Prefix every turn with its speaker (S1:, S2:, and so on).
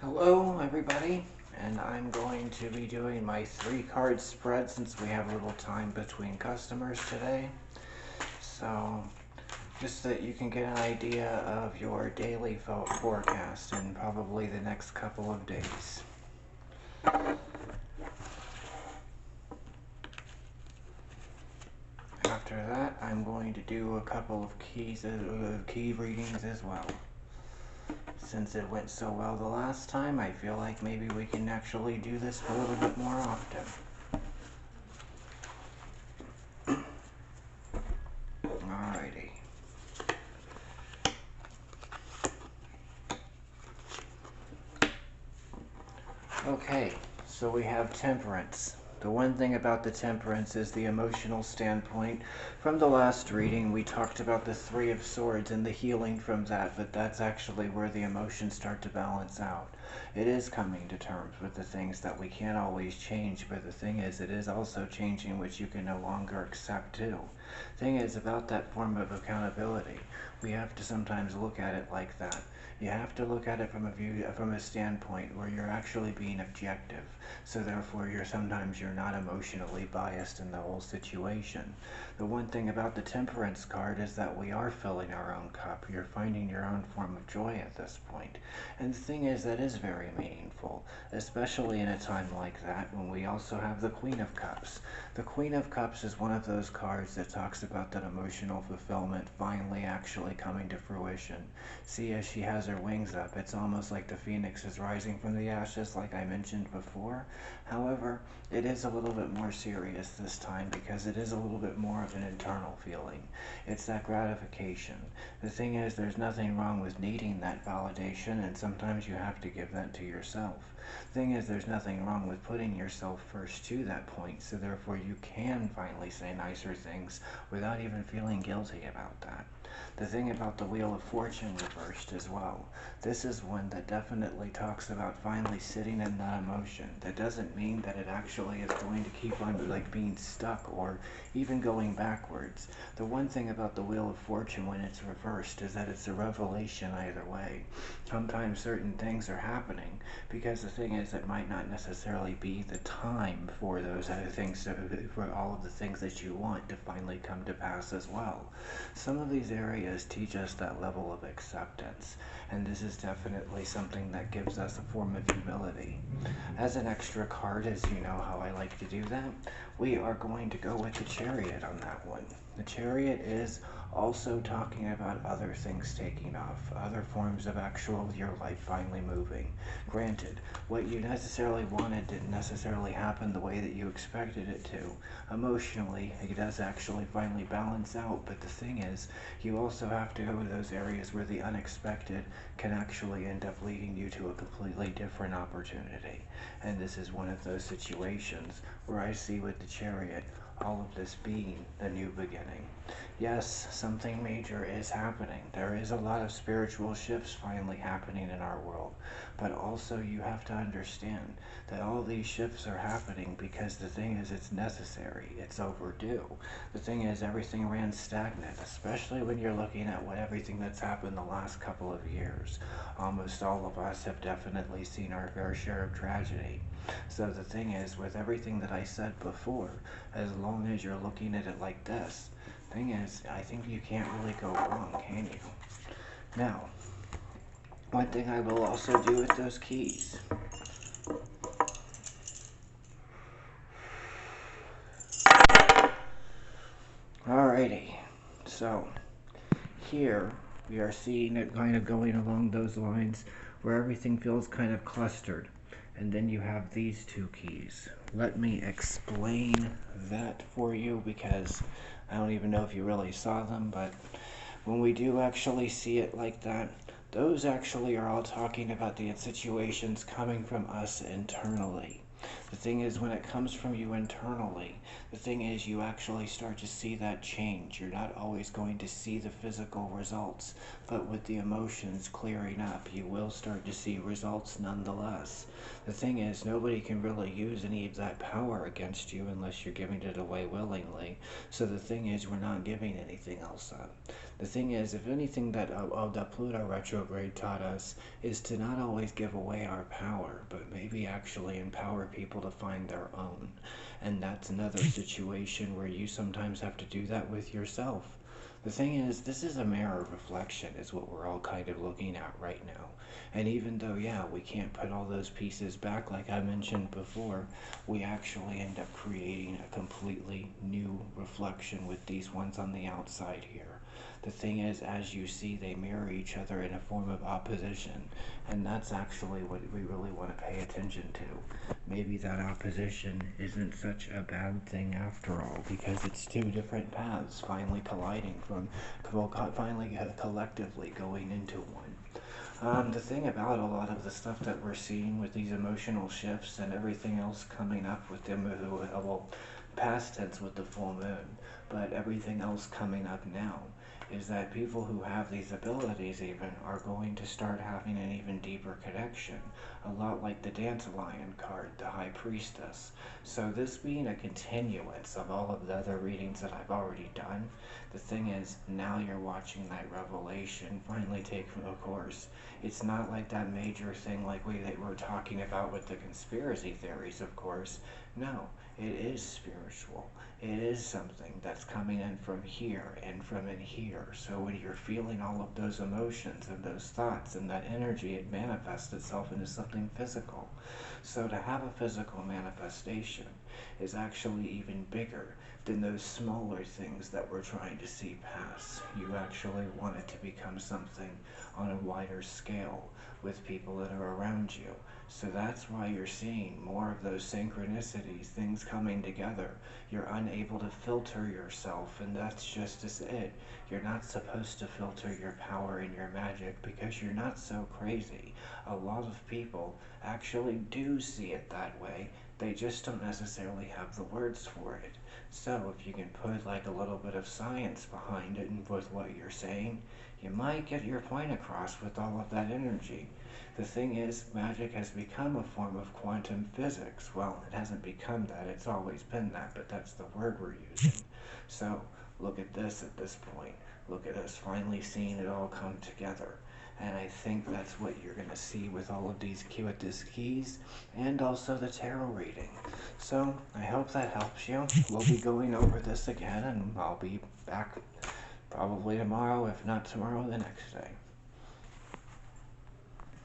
S1: Hello everybody, and I'm going to be doing my 3-card spread since we have a little time between customers today. So just that you can get an idea of your daily forecast in probably the next couple of days. After that, I'm going to do a couple of key readings as well. Since it went so well the last time, I feel like maybe we can actually do this a little bit more often. Alrighty. Okay, so we have Temperance. The one thing about the Temperance is the emotional standpoint. From the last reading, we talked about the Three of Swords and the healing from that, but that's actually where the emotions start to balance out. It is coming to terms with the things that we can't always change, but the thing is, it is also changing which you can no longer accept too. Thing is, about that form of accountability, we have to sometimes look at it like that. You have to look at it from a standpoint where you're actually being objective. So therefore, you're not emotionally biased in the whole situation. The one thing about the Temperance card is that we are filling our own cup. You're finding your own form of joy at this point. And the thing is, that is very meaningful, especially in a time like that when we also have the Queen of Cups. The Queen of Cups is one of those cards that talks about that emotional fulfillment finally actually coming to fruition. See, as she has her wings up, it's almost like the phoenix is rising from the ashes, like I mentioned before. However, it is a little bit more serious this time because it is a little bit more of an internal feeling. It's that gratification. The thing is, there's nothing wrong with needing that validation, and sometimes you have to give that to yourself. The thing is, there's nothing wrong with putting yourself first to that point, so therefore you can finally say nicer things without even feeling guilty about that. The thing about the Wheel of Fortune reversed as well. This is one that definitely talks about finally sitting in that emotion. That doesn't mean that it actually is going to keep on being stuck or even going backwards. The one thing about the Wheel of Fortune when it's reversed is that it's a revelation either way. Sometimes certain things are happening because the thing is, it might not necessarily be the time for those other things, for all of the things that you want to finally come to pass as well. Some of these areas teach us that level of acceptance, and this is definitely something that gives us a form of humility. As an extra card, as you know how I like to do that, we are going to go with the Chariot on that one. The Chariot is also talking about other things taking off, other forms of your life finally moving. Granted, what you necessarily wanted didn't necessarily happen the way that you expected it to. Emotionally, it does actually finally balance out, but the thing is, you also have to go to those areas where the unexpected can actually end up leading you to a completely different opportunity. And this is one of those situations where I see with the Chariot all of this being the new beginning. Yes, something major is happening. There is a lot of spiritual shifts finally happening in our world. But also you have to understand that all these shifts are happening because the thing is, it's necessary. It's overdue. The thing is, everything ran stagnant, especially when you're looking at everything that's happened the last couple of years. Almost all of us have definitely seen our fair share of tragedy. So the thing is, with everything that I said before, as long as you're looking at it like this, thing is, I think you can't really go wrong, can you? Now, one thing I will also do with those keys. Alrighty, so here we are seeing it kind of going along those lines where everything feels kind of clustered. And then you have these two keys. Let me explain that for you because I don't even know if you really saw them, but when we do actually see it like that, those actually are all talking about the situations coming from us internally. The thing is, when it comes from you internally, the thing is, you actually start to see that change. You're not always going to see the physical results, but with the emotions clearing up, you will start to see results nonetheless. The thing is, nobody can really use any of that power against you unless you're giving it away willingly. So the thing is, we're not giving anything else up. The thing is, if anything that Pluto retrograde taught us is to not always give away our power, but maybe actually empower people to find their own. And that's another situation where you sometimes have to do that with yourself. The thing is, this is a mirror reflection, is what we're all kind of looking at right now. And even though, yeah, we can't put all those pieces back like I mentioned before, we actually end up creating a completely new reflection with these ones on the outside here. The thing is, as you see, they mirror each other in a form of opposition, and that's actually what we really want to pay attention to. Maybe that opposition isn't such a bad thing after all, because it's two different paths finally colliding finally collectively going into one. The thing about a lot of the stuff that we're seeing with these emotional shifts and everything else coming up with them, well, past tense with the full moon, but everything else coming up now, is that people who have these abilities even are going to start having an even deeper connection, a lot like the Dandelion card, the High Priestess. So this being a continuance of all of the other readings that I've already done, the thing is, now you're watching that revelation finally take a course. It's not like that major thing like we were talking about with the conspiracy theories, of course. No, it is spiritual. It is something that's coming in from here and from in here. So when you're feeling all of those emotions and those thoughts and that energy, it manifests itself into something physical. So to have a physical manifestation is actually even bigger than those smaller things that we're trying to see pass. You actually want it to become something on a wider scale with people that are around you. So that's why you're seeing more of those synchronicities, things coming together. You're unable to filter yourself, and that's just as it. You're not supposed to filter your power and your magic because you're not so crazy. A lot of people actually do see it that way. They just don't necessarily have the words for it. So if you can put like a little bit of science behind it and with what you're saying, you might get your point across with all of that energy. The thing is, magic has become a form of quantum physics. Well, it hasn't become that, it's always been that, but that's the word we're using. So, look at this at this point. Look at us finally seeing it all come together. And I think that's what you're going to see with all of these keys and also the tarot reading. So, I hope that helps you. We'll be going over this again, and I'll be back probably tomorrow, if not tomorrow, the next day.